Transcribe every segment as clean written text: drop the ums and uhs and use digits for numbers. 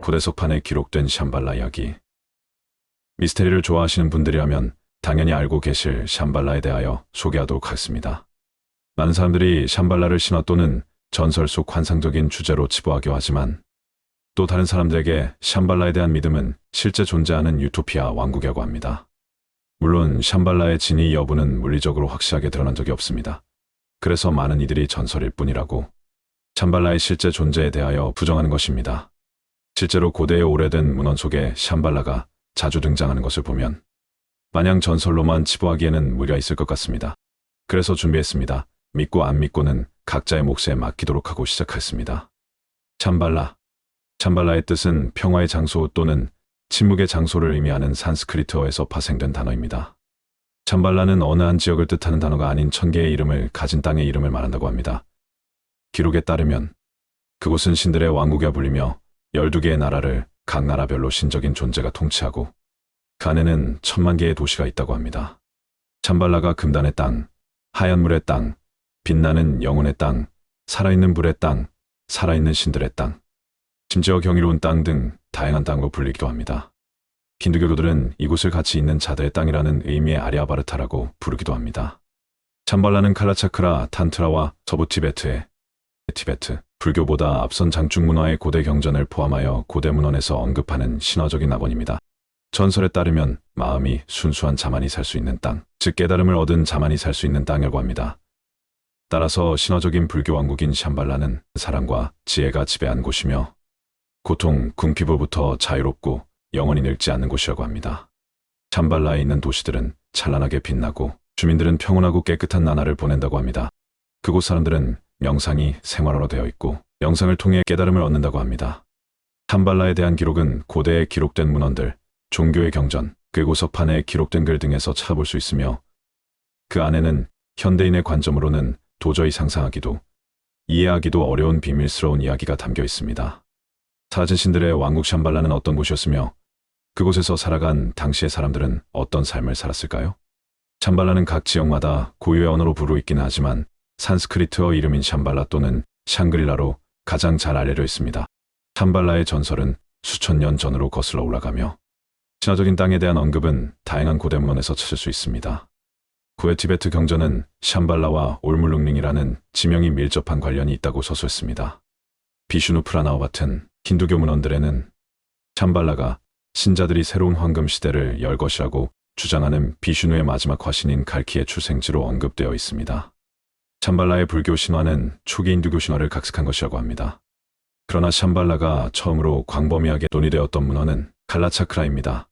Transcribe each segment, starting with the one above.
고대 석판에 기록된 샴발라 이야기. 미스테리를 좋아하시는 분들이라면 당연히 알고 계실 샴발라에 대하여 소개하도록 하겠습니다. 많은 사람들이 샴발라를 신화 또는 전설 속 환상적인 주제로 치부하기도 하지만 또 다른 사람들에게 샴발라에 대한 믿음은 실제 존재하는 유토피아 왕국이라고 합니다. 물론 샴발라의 진위 여부는 물리적으로 확실하게 드러난 적이 없습니다. 그래서 많은 이들이 전설일 뿐이라고 샴발라의 실제 존재에 대하여 부정하는 것입니다. 실제로 고대의 오래된 문헌 속에 샴발라가 자주 등장하는 것을 보면 마냥 전설로만 치부하기에는 무리가 있을 것 같습니다. 그래서 준비했습니다. 믿고 안 믿고는 각자의 몫에 맡기도록 하고 시작했습니다. 샴발라. 샴발라의 뜻은 평화의 장소 또는 침묵의 장소를 의미하는 산스크리트어에서 파생된 단어입니다. 샴발라는 어느 한 지역을 뜻하는 단어가 아닌 1000개의 이름을 가진 땅의 이름을 말한다고 합니다. 기록에 따르면 그곳은 신들의 왕국이라 불리며 12개의 나라를 각 나라별로 신적인 존재가 통치하고 그 안에는 1000만 개의 도시가 있다고 합니다. 샴발라가 금단의 땅, 하얀 물의 땅, 빛나는 영혼의 땅, 살아있는 불의 땅, 살아있는 신들의 땅, 심지어 경이로운 땅 등 다양한 땅으로 불리기도 합니다. 힌두교도들은 이곳을 같이 있는 자들의 땅이라는 의미의 아리아바르타라고 부르기도 합니다. 샴발라는 칼라차크라, 탄트라와 서부 티베트의 티베트, 불교보다 앞선 장충 문화의 고대 경전을 포함하여 고대 문헌에서 언급하는 신화적인 낙원입니다. 전설에 따르면 마음이 순수한 자만이 살 수 있는 땅, 즉 깨달음을 얻은 자만이 살 수 있는 땅이라고 합니다. 따라서 신화적인 불교 왕국인 샴발라는 사랑과 지혜가 지배한 곳이며 고통, 궁핍으로부터 자유롭고 영원히 늙지 않는 곳이라고 합니다. 샴발라에 있는 도시들은 찬란하게 빛나고 주민들은 평온하고 깨끗한 나날을 보낸다고 합니다. 그곳 사람들은 명상이 생활화로 되어 있고 명상을 통해 깨달음을 얻는다고 합니다. 샴발라에 대한 기록은 고대에 기록된 문헌들, 종교의 경전, 그리고 석판에 기록된 글 등에서 찾아볼 수 있으며 그 안에는 현대인의 관점으로는 도저히 상상하기도 이해하기도 어려운 비밀스러운 이야기가 담겨 있습니다. 사라진 신들의 왕국 샴발라는 어떤 곳이었으며 그곳에서 살아간 당시의 사람들은 어떤 삶을 살았을까요? 샴발라는 각 지역마다 고유의 언어로 부르고 있기는 하지만 산스크리트어 이름인 샴발라 또는 샹그릴라로 가장 잘 알려져 있습니다. 샴발라의 전설은 수천 년 전으로 거슬러 올라가며 신화적인 땅에 대한 언급은 다양한 고대 문헌에서 찾을 수 있습니다. 고대 티베트 경전은 샴발라와 올물릉링이라는 지명이 밀접한 관련이 있다고 서술했습니다. 비슈누 프라나와 같은 힌두교 문헌들에는 샴발라가 신자들이 새로운 황금 시대를 열 것이라고 주장하는 비슈누의 마지막 화신인 갈키의 출생지로 언급되어 있습니다. 샴발라의 불교 신화는 초기 힌두교 신화를 각색한 것이라고 합니다. 그러나 샴발라가 처음으로 광범위하게 논의되었던 문헌은 칼라차크라입니다.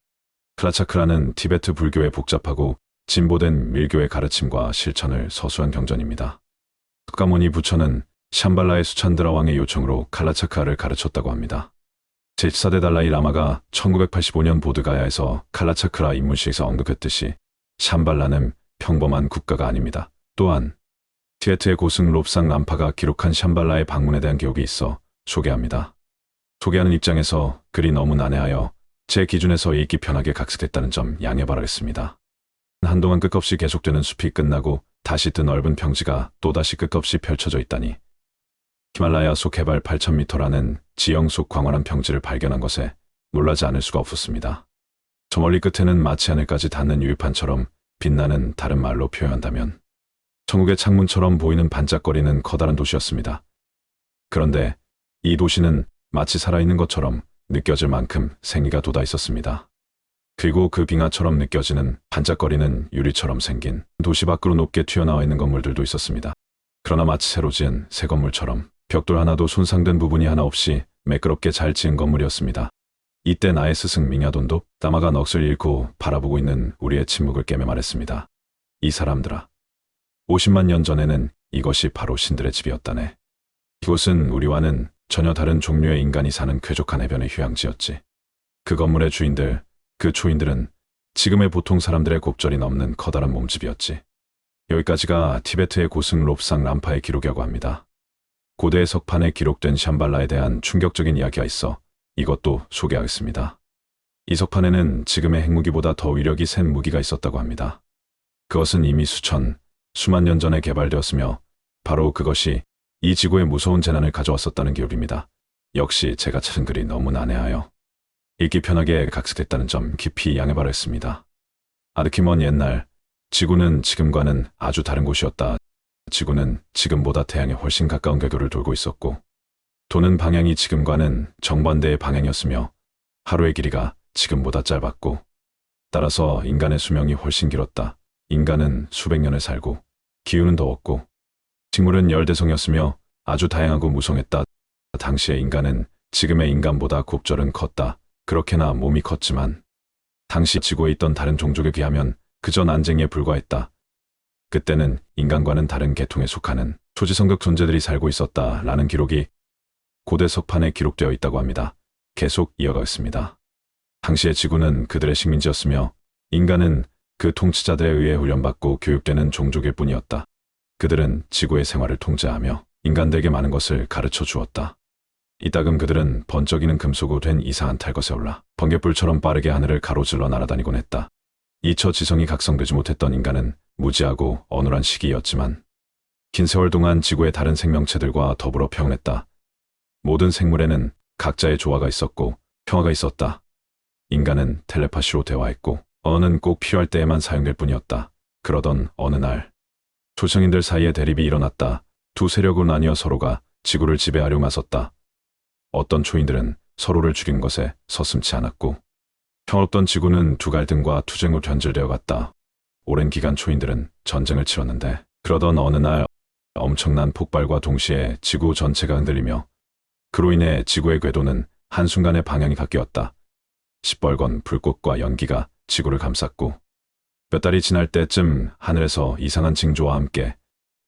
칼라차크라는 티베트 불교의 복잡하고 진보된 밀교의 가르침과 실천을 서술한 경전입니다. 흑가모니 부처는 샴발라의 수찬드라 왕의 요청으로 칼라차크라를 가르쳤다고 합니다. 제14대 달라이 라마가 1985년 보드가야에서 칼라차크라 입문식에서 언급했듯이 샴발라는 평범한 국가가 아닙니다. 또한 티베트의 고승 롭상 람파가 기록한 샴발라의 방문에 대한 기록이 있어 소개합니다. 소개하는 입장에서 글이 너무 난해하여 제 기준에서 읽기 편하게 각색됐다는 점 양해 바라겠습니다. 한동안 끝없이 계속되는 숲이 끝나고 다시 뜬 넓은 평지가 또다시 끝없이 펼쳐져 있다니 히말라야 속 해발 8,000m라는 지형 속 광활한 평지를 발견한 것에 놀라지 않을 수가 없었습니다. 저 멀리 끝에는 마치 하늘까지 닿는 유리판처럼 빛나는 다른 말로 표현한다면 천국의 창문처럼 보이는 반짝거리는 커다란 도시였습니다. 그런데 이 도시는 마치 살아있는 것처럼 느껴질 만큼 생기가 돋아 있었습니다. 그리고 그 빙하처럼 느껴지는 반짝거리는 유리처럼 생긴 도시 밖으로 높게 튀어나와 있는 건물들도 있었습니다. 그러나 마치 새로 지은 새 건물처럼 벽돌 하나도 손상된 부분이 하나 없이 매끄럽게 잘 지은 건물이었습니다. 이때 나의 스승 밍야돈도 따마가 넋을 잃고 바라보고 있는 우리의 침묵을 깨며 말했습니다. 이 사람들아, 50만 년 전에는 이것이 바로 신들의 집이었다네. 이곳은 우리와는 전혀 다른 종류의 인간이 사는 쾌적한 해변의 휴양지였지. 그 건물의 주인들, 그 초인들은 지금의 보통 사람들의 곱절이 넘는 커다란 몸집이었지. 여기까지가 티베트의 고승 롭상 람파의 기록이라고 합니다. 고대 석판에 기록된 샴발라에 대한 충격적인 이야기가 있어 이것도 소개하겠습니다. 이 석판에는 지금의 핵무기보다 더 위력이 센 무기가 있었다고 합니다. 그것은 이미 수만 년 전에 개발되었으며 바로 그것이 이 지구에 무서운 재난을 가져왔었다는 기록입니다. 역시 제가 찾은 글이 너무 난해하여 읽기 편하게 각색됐다는 점 깊이 양해 바랬습니다. 아득히 먼 옛날, 지구는 지금과는 아주 다른 곳이었다. 지구는 지금보다 태양에 훨씬 가까운 궤도를 돌고 있었고, 도는 방향이 지금과는 정반대의 방향이었으며, 하루의 길이가 지금보다 짧았고, 따라서 인간의 수명이 훨씬 길었다. 인간은 수백 년을 살고, 기후는 더웠고, 식물은 열대성이었으며 아주 다양하고 무성했다. 당시의 인간은 지금의 인간보다 곱절은 컸다. 그렇게나 몸이 컸지만, 당시 지구에 있던 다른 종족에 비하면 그저 난쟁이에 불과했다. 그때는 인간과는 다른 계통에 속하는 초지성격 존재들이 살고 있었다라는 기록이 고대 석판에 기록되어 있다고 합니다. 계속 이어가겠습니다. 당시의 지구는 그들의 식민지였으며 인간은 그 통치자들에 의해 훈련받고 교육되는 종족일 뿐이었다. 그들은 지구의 생활을 통제하며 인간들에게 많은 것을 가르쳐 주었다. 이따금 그들은 번쩍이는 금속으로 된 이상한 탈것에 올라 번갯불처럼 빠르게 하늘을 가로질러 날아다니곤 했다. 이처 지성이 각성되지 못했던 인간은 무지하고 어눌한 시기였지만 긴 세월 동안 지구의 다른 생명체들과 더불어 평온했다. 모든 생물에는 각자의 조화가 있었고 평화가 있었다. 인간은 텔레파시로 대화했고 언어는 꼭 필요할 때에만 사용될 뿐이었다. 그러던 어느 날 초성인들 사이에 대립이 일어났다. 두 세력으로 나뉘어 서로가 지구를 지배하려 나섰다. 어떤 초인들은 서로를 죽인 것에 서슴지 않았고 평화롭던 지구는 두 갈등과 투쟁으로 변질되어 갔다. 오랜 기간 초인들은 전쟁을 치렀는데 그러던 어느 날 엄청난 폭발과 동시에 지구 전체가 흔들리며 그로 인해 지구의 궤도는 한순간에 방향이 바뀌었다. 시뻘건 불꽃과 연기가 지구를 감쌌고 몇 달이 지날 때쯤 하늘에서 이상한 징조와 함께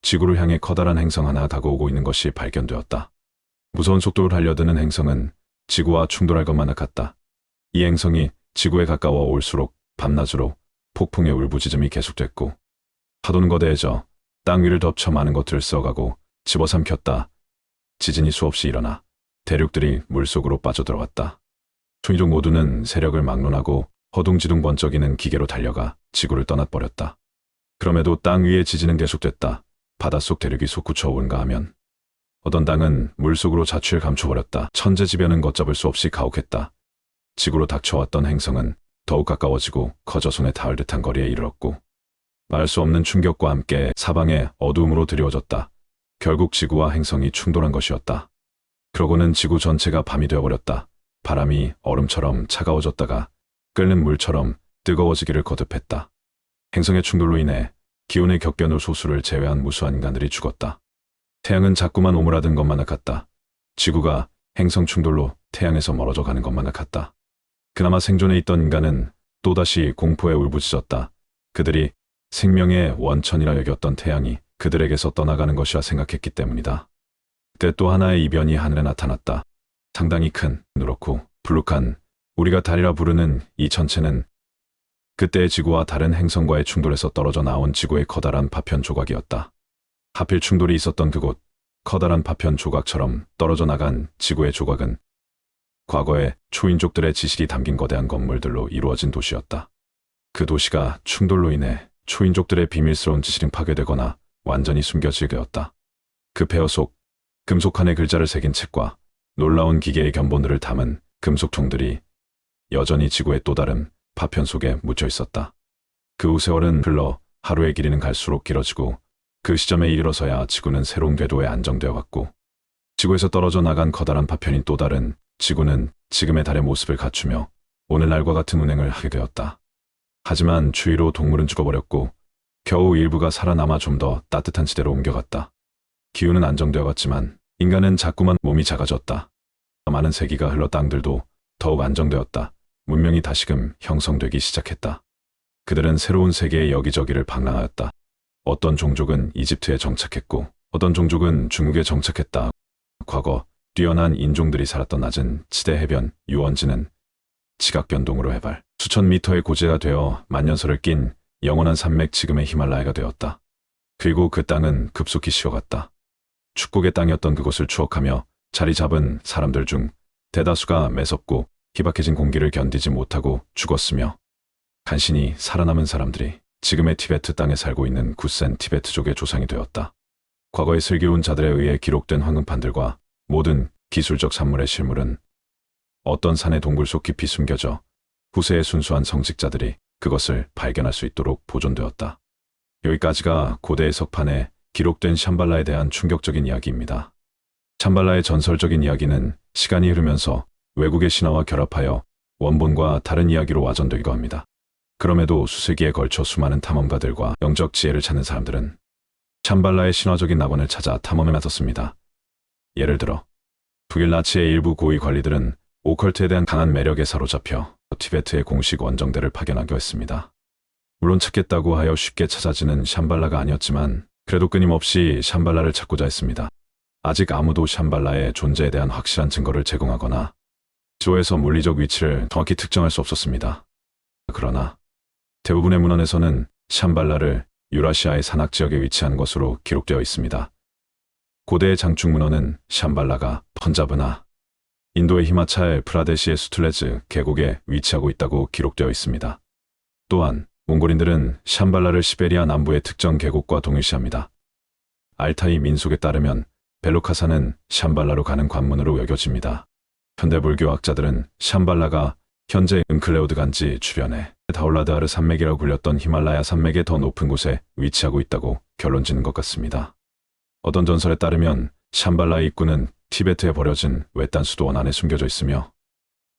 지구를 향해 커다란 행성 하나 다가오고 있는 것이 발견되었다. 무서운 속도로 달려드는 행성은 지구와 충돌할 것만 같았다. 이 행성이 지구에 가까워 올수록 밤낮으로 폭풍의 울부짖음이 계속됐고 파도는 거대해져 땅 위를 덮쳐 많은 것들을 써가고 집어삼켰다. 지진이 수없이 일어나 대륙들이 물속으로 빠져들어갔다. 초인족 모두는 세력을 막론하고 허둥지둥 번쩍이는 기계로 달려가 지구를 떠나버렸다. 그럼에도 땅 위의 지진은 계속됐다. 바닷속 대륙이 솟구쳐 오른가 하면 어떤 땅은 물속으로 자취를 감춰버렸다. 천재지변은 걷잡을 수 없이 가혹했다. 지구로 닥쳐왔던 행성은 더욱 가까워지고 커져 손에 닿을 듯한 거리에 이르렀고 말할 수 없는 충격과 함께 사방에 어두움으로 드리워졌다. 결국 지구와 행성이 충돌한 것이었다. 그러고는 지구 전체가 밤이 되어버렸다. 바람이 얼음처럼 차가워졌다가 끓는 물처럼 뜨거워지기를 거듭했다. 행성의 충돌로 인해 기온의 격변으로 소수를 제외한 무수한 인간들이 죽었다. 태양은 자꾸만 오므라든 것만 같다. 지구가 행성 충돌로 태양에서 멀어져 가는 것만 같다. 그나마 생존해 있던 인간은 또다시 공포에 울부짖었다. 그들이 생명의 원천이라 여겼던 태양이 그들에게서 떠나가는 것이라 생각했기 때문이다. 그때 또 하나의 이변이 하늘에 나타났다. 상당히 큰, 누렇고 불룩한 우리가 달이라 부르는 이 천체는 그때의 지구와 다른 행성과의 충돌에서 떨어져 나온 지구의 커다란 파편 조각이었다. 하필 충돌이 있었던 그곳, 커다란 파편 조각처럼 떨어져 나간 지구의 조각은 과거에 초인족들의 지식이 담긴 거대한 건물들로 이루어진 도시였다. 그 도시가 충돌로 인해 초인족들의 비밀스러운 지식이 파괴되거나 완전히 숨겨지게 되었다. 그 폐허 속 금속판에 글자를 새긴 책과 놀라운 기계의 견본들을 담은 금속통들이 여전히 지구의 또 다른 파편 속에 묻혀 있었다. 그 후 세월은 흘러 하루의 길이는 갈수록 길어지고 그 시점에 이르러서야 지구는 새로운 궤도에 안정되어 갔고 지구에서 떨어져 나간 커다란 파편인 또 다른 지구는 지금의 달의 모습을 갖추며 오늘날과 같은 운행을 하게 되었다. 하지만 추위로 동물은 죽어버렸고 겨우 일부가 살아남아 좀 더 따뜻한 지대로 옮겨갔다. 기후는 안정되어 갔지만 인간은 자꾸만 몸이 작아졌다. 많은 세기가 흘러 땅들도 더욱 안정되었다. 문명이 다시금 형성되기 시작했다. 그들은 새로운 세계의 여기저기를 방랑하였다. 어떤 종족은 이집트에 정착했고 어떤 종족은 중국에 정착했다. 과거 뛰어난 인종들이 살았던 낮은 지대 해변 유원지는 지각변동으로 해발 수천 미터의 고지가 되어 만년설을 낀 영원한 산맥 지금의 히말라야가 되었다. 그리고 그 땅은 급속히 식어갔다. 축복의 땅이었던 그곳을 추억하며 자리 잡은 사람들 중 대다수가 매섭고 희박해진 공기를 견디지 못하고 죽었으며 간신히 살아남은 사람들이 지금의 티베트 땅에 살고 있는 굳센 티베트족의 조상이 되었다. 과거의 슬기로운 자들에 의해 기록된 황금판들과 모든 기술적 산물의 실물은 어떤 산의 동굴 속 깊이 숨겨져 후세의 순수한 성직자들이 그것을 발견할 수 있도록 보존되었다. 여기까지가 고대의 석판에 기록된 샴발라에 대한 충격적인 이야기입니다. 샴발라의 전설적인 이야기는 시간이 흐르면서 외국의 신화와 결합하여 원본과 다른 이야기로 와전되기도 합니다. 그럼에도 수세기에 걸쳐 수많은 탐험가들과 영적 지혜를 찾는 사람들은 샴발라의 신화적인 낙원을 찾아 탐험에 나섰습니다. 예를 들어 북일 나치의 일부 고위 관리들은 오컬트에 대한 강한 매력에 사로잡혀 티베트의 공식 원정대를 파견하기도 했습니다. 물론 찾겠다고 하여 쉽게 찾아지는 샴발라가 아니었지만 그래도 끊임없이 샴발라를 찾고자 했습니다. 아직 아무도 샴발라의 존재에 대한 확실한 증거를 제공하거나 지도에서 물리적 위치를 정확히 특정할 수 없었습니다. 그러나 대부분의 문헌에서는 샴발라를 유라시아의 산악 지역에 위치한 것으로 기록되어 있습니다. 고대의 장축 문헌은 샴발라가 펀자브나 인도의 히마차엘 프라데시의 수틀레즈 계곡에 위치하고 있다고 기록되어 있습니다. 또한 몽골인들은 샴발라를 시베리아 남부의 특정 계곡과 동일시합니다. 알타이 민속에 따르면 벨루카산은 샴발라로 가는 관문으로 여겨집니다. 현대 불교학자들은 샴발라가 현재 은클레오드 간지 주변에 다울라드아르 산맥이라고 불렸던 히말라야 산맥의 더 높은 곳에 위치하고 있다고 결론짓는 것 같습니다. 어떤 전설에 따르면 샴발라의 입구는 티베트에 버려진 외딴 수도원 안에 숨겨져 있으며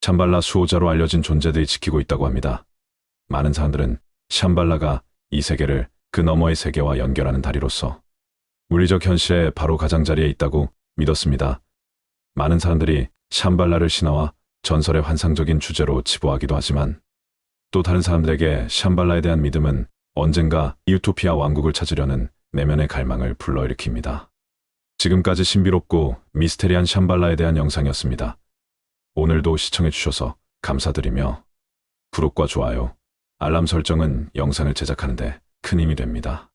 샴발라 수호자로 알려진 존재들이 지키고 있다고 합니다. 많은 사람들은 샴발라가 이 세계를 그 너머의 세계와 연결하는 다리로서 물리적 현실의 바로 가장자리에 있다고 믿었습니다. 많은 사람들이 샴발라를 신화와 전설의 환상적인 주제로 치부하기도 하지만 또 다른 사람들에게 샴발라에 대한 믿음은 언젠가 이우토피아 왕국을 찾으려는 내면의 갈망을 불러일으킵니다. 지금까지 신비롭고 미스테리한 샴발라에 대한 영상이었습니다. 오늘도 시청해주셔서 감사드리며 구독과 좋아요, 알람 설정은 영상을 제작하는 데 큰 힘이 됩니다.